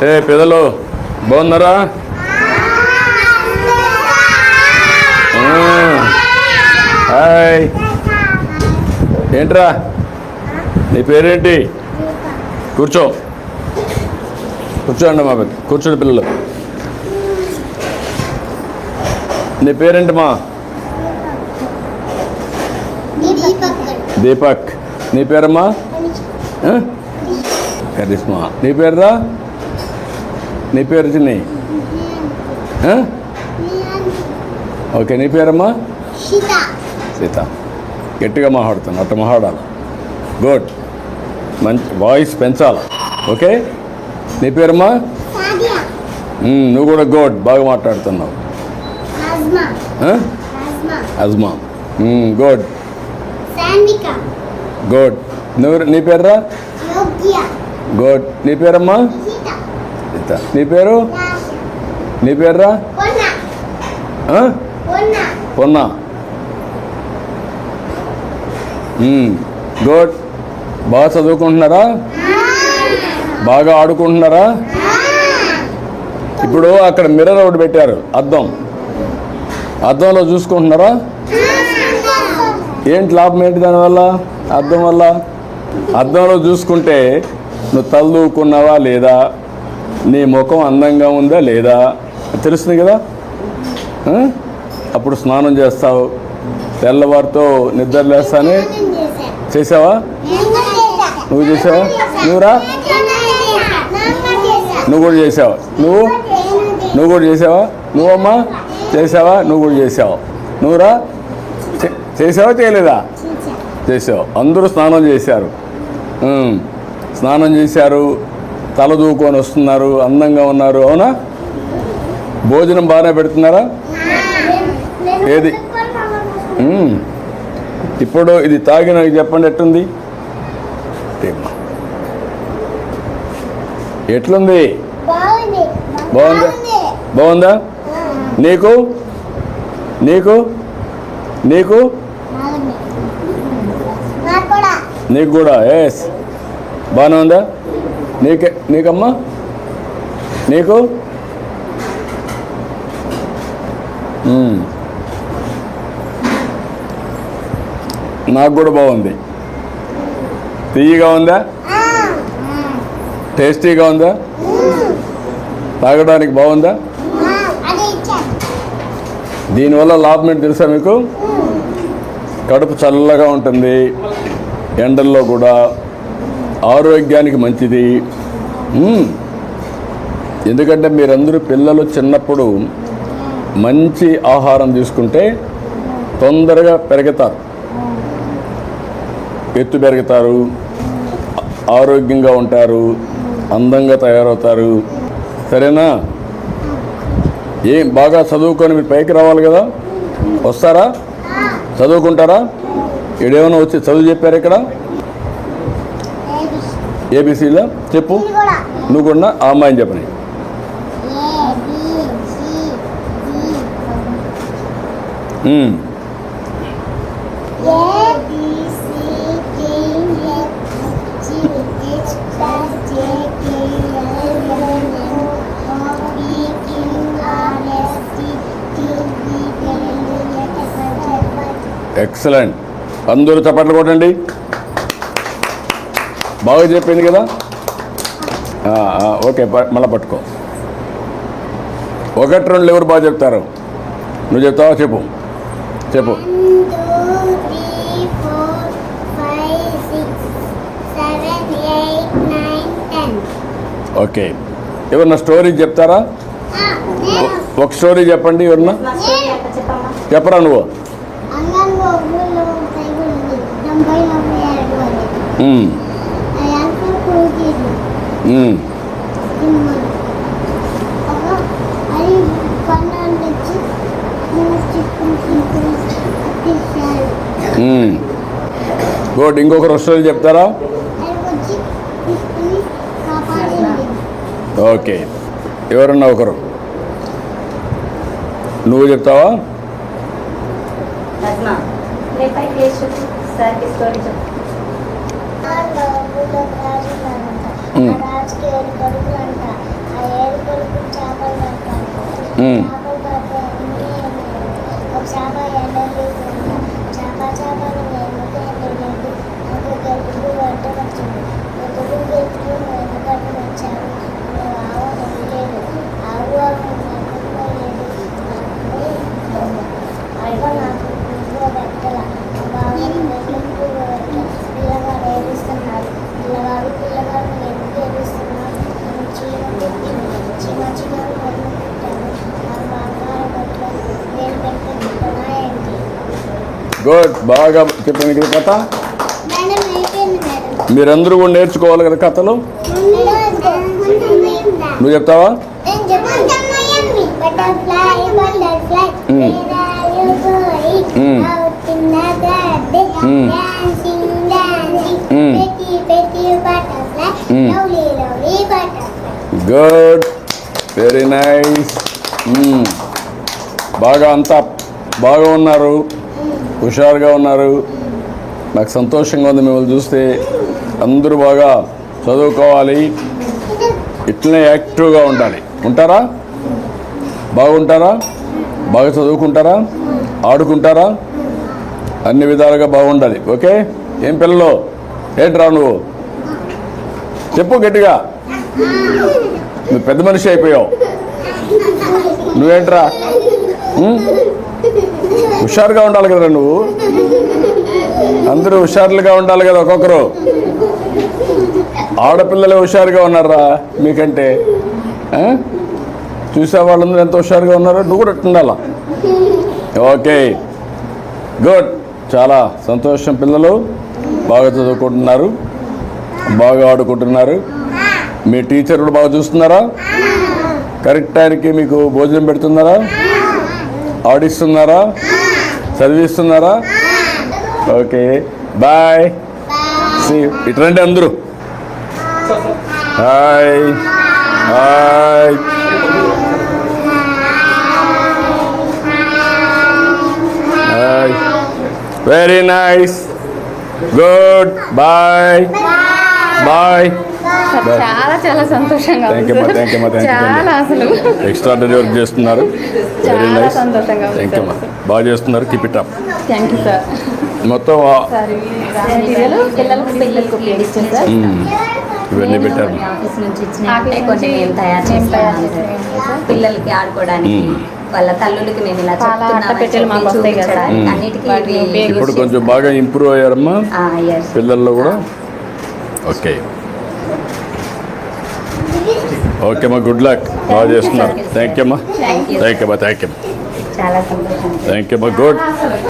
ఏ పిల్లలు బాగున్నారా? హాయ్, ఏంట్రా నీ పేరేంటి? కూర్చోండి మా పెద్ద, కూర్చోండి పిల్లలు. నీ పేరేంటమ్మా? దీపక్. నీ పేరమ్మా? కరిష్మా. నీ పేరురా? నీ పేరు చిన్ని? ఓకే, నీ పేరమ్మా? సీత. గట్టిగా మాట్లాడుతాను, అట్ట మాట్లాడాలి. గుడ్, మంచి వాయిస్ పెంచాలి. ఓకే, నీ పేరమ్మా? నువ్వు కూడా గుడ్, బాగా మాట్లాడుతున్నావు. అజ్మా. Good good. నీ పేరురా? గుడ్. నీ పేరమ్మా? సీత. నీ పేరు? నీ పేరురా? పొన్నా. గుడ్. బాగా చదువుకుంటున్నారా? బాగా ఆడుకుంటున్నారా? ఇప్పుడు అక్కడ మిర్రర్ ఒకటి పెట్టారు, అద్దంలో చూసుకుంటున్నారా? ఏంటి లాభం ఏంటి దానివల్ల? అద్దం వల్ల అద్దంలో చూసుకుంటే నువ్వు తలదూకున్నావా లేదా, నీ ముఖం అందంగా ఉందా లేదా తెలుస్తుంది కదా. అప్పుడు స్నానం చేస్తావు, తెల్లవారితో నిద్ర లేస్తానే. చేసావా? నువ్వు చేసావా? నువ్వురా? నువ్వు కూడా చేసావా? నువ్వు కూడా చేసావా? నువ్వమ్మా చేసావా? నువ్వు కూడా చేసావు. నువ్వురా? చేసావా చేయలేదా? చేసావు. అందరూ స్నానం చేశారు, తల దూకొని వస్తున్నారు, అందంగా ఉన్నారు. అవునా? భోజనం బాగానే పెడుతున్నారా? ఏది ఇప్పుడు ఇది తాగిన చెప్పండి, ఎట్లుంది? ఎట్లుంది? బాగుందా? నీకు నీకు నీకు నీకు కూడా? ఎస్, బాగానే ఉందా? నీకమ్మా? నీకు? నాకు కూడా బాగుంది. తీయగా ఉందా? టేస్టీగా ఉందా? తాగడానికి బాగుందా? దీనివల్ల లాభం ఏంటి తెలుసా మీకు? కడుపు చల్లగా ఉంటుంది, ఎండల్లో కూడా ఆరోగ్యానికి మంచిది. ఎందుకంటే మీరందరూ పిల్లలు చిన్నప్పుడు మంచి ఆహారం తీసుకుంటే తొందరగా పెరుగుతారు, ఎత్తు పెరుగుతారు, ఆరోగ్యంగా ఉంటారు, అందంగా తయారవుతారు. సరేనా? బాగా చదువుకొని మీరు పైకి రావాలి కదా. వస్తారా? చదువుకుంటారా? ఇక్కడేమైనా వచ్చి చదువు చెప్పారు ఇక్కడ? ఏబిసిలో చెప్పు. నువ్వు కూడా ఆ అమ్మాయిని చెప్పని. ఎక్సలెంట్. అందరూ చప్పట్లు కొట్టండి. బాగా చెప్పింది కదా. ఓకే, మళ్ళీ పట్టుకో. 1, 2 ఎవరు బాగా చెప్తారు? నువ్వు చెప్తావా? చెప్పు. 1, 2, 3, 4, 5, 6, 7, 8, 9, 10. ఓకే, ఎవరన్నా స్టోరీ చెప్తారా? ఒక స్టోరీ చెప్పండి. ఎవరన్నా చెప్పరా? నువ్వు గుడ్. ఇంకొకరు స్టోరీ చెప్తారా? ఓకే, ఎవరన్నా ఒకరు. నువ్వు చెప్తావా? మ్మ్. ఒక చేప ఎండలు చేప చేపలు వెనుకలేదు నాకు గెలుపు వంట వచ్చింది గెలుపు గెలుపు వెనుకట్టు వచ్చాను ఆవు లేదు ఆవు వెనుకలేదు అయ్యో నాకు ఇంకో బట్టల బాగా వెనుకకు పిల్లగాడు ఏడుస్తున్నాడు పిల్లగాడు ఎందుకు ఏడుస్తున్నాడు చీమ పెట్టింది చీమ చీమలు మొదలు పెట్టాను ఆ బంగారు బట్టలు నేను పెట్టిన ఏంటి గుడ్, బాగా చెప్పండి ఇక్కడ కథ. మేడం అయిపోయింది మేడం మీరందరూ కూడా నేర్చుకోవాలి కదా కథలు. నువ్వు చెప్తావా? నేను చెప్తాను. Butterfly butterfly Mm. where are you going? Mm. Out in the garden, Mm. dancing, dancing. Mm. Pretty, pretty butterfly, Mm. lovely, lovely butterfly. Good, very nice. బాగా అంతా బాగా ఉన్నారు, హుషారుగా ఉన్నారు. నాకు సంతోషంగా ఉంది మిమ్మల్ని చూస్తే. అందరూ బాగా చదువుకోవాలి, ఇట్లనే యాక్టివ్గా ఉండాలి. ఉంటారా? బాగుంటారా? బాగా చదువుకుంటారా? ఆడుకుంటారా? అన్ని విధాలుగా బాగుండాలి. ఓకే? ఏం పిల్లలు, ఏంట్రా నువ్వు చెప్పు గట్టిగా. నువ్వు పెద్ద మనిషి అయిపోయావు. నువ్వేంట్రా? హుషారుగా ఉండాలి కదరా నువ్వు. అందరూ హుషారులుగా ఉండాలి కదా. ఒక్కొక్కరు ఆడపిల్లలే హుషారుగా ఉన్నారా మీకంటే? చూసే వాళ్ళందరూ ఎంత హుషారుగా ఉన్నారో నువ్వు కూడా ఉండాలా. ఓకే, గుడ్, చాలా సంతోషం. పిల్లలు బాగా చదువుకుంటున్నారు, బాగా ఆడుకుంటున్నారు. మీ టీచర్ కూడా బాగా చూస్తున్నారా? కరెక్ట్ టైంకి మీకు భోజనం పెడుతున్నారా? ఆడిస్తున్నారా? చదివిస్తున్నారా? Okay, bye. ఇటు రండి అందరూ. Hi hi. Hi, very nice, good, bye bye. చాలా చాలా సంతోషంగా థ్యాంక్ యూ ఉంది థ్యాంక్ యూ సార్. చాలా అసలు ఎక్స్ట్రాడనరీ వర్క్ చేస్తున్నారు. వెరీ చాలా నైస్, సంతోషంగా ఉంది థ్యాంక్ యూ సార్. బాగా చేస్తున్నారు. Keep it up. Thank you sir. మొత్తం సార్ పిల్లలకు ఉపయోగిస్తుంది సార్. ఇవన్నీ పెట్టారు. ఆఫీస్ నుంచి ఆఫీస్ ఇచ్చినట్టే నుంచి కొన్ని మేము తయారు మేము తయారు చేస్తాం సార్. చేస్తాం సార్. పిల్లలకి ఆడుకోవడానికి వాళ్ళ తల్లులకి మేము ఇలా చాలా చెప్తున్నామని అట్టపెట్టెలు మాకు చెప్పి వస్తాయి కదా. చూపించడానికి అన్నిటికీ వాటిని ఇవి ఉపయోగించి ఇప్పుడు కొంచెం బాగా ఇంప్రూవ్ అయ్యారమ్మా yes. పిల్లల్లో కూడా. ఓకే ఓకే అమ్మా, గుడ్ లక్, బాగా చేస్తున్నారు. థ్యాంక్ యూ అమ్మా, Thank you. థ్యాంక్ యూ అమ్మా, థ్యాంక్ యూ చాలా సంతోషం థ్యాంక్ యూ అమ్మా, గుడ్.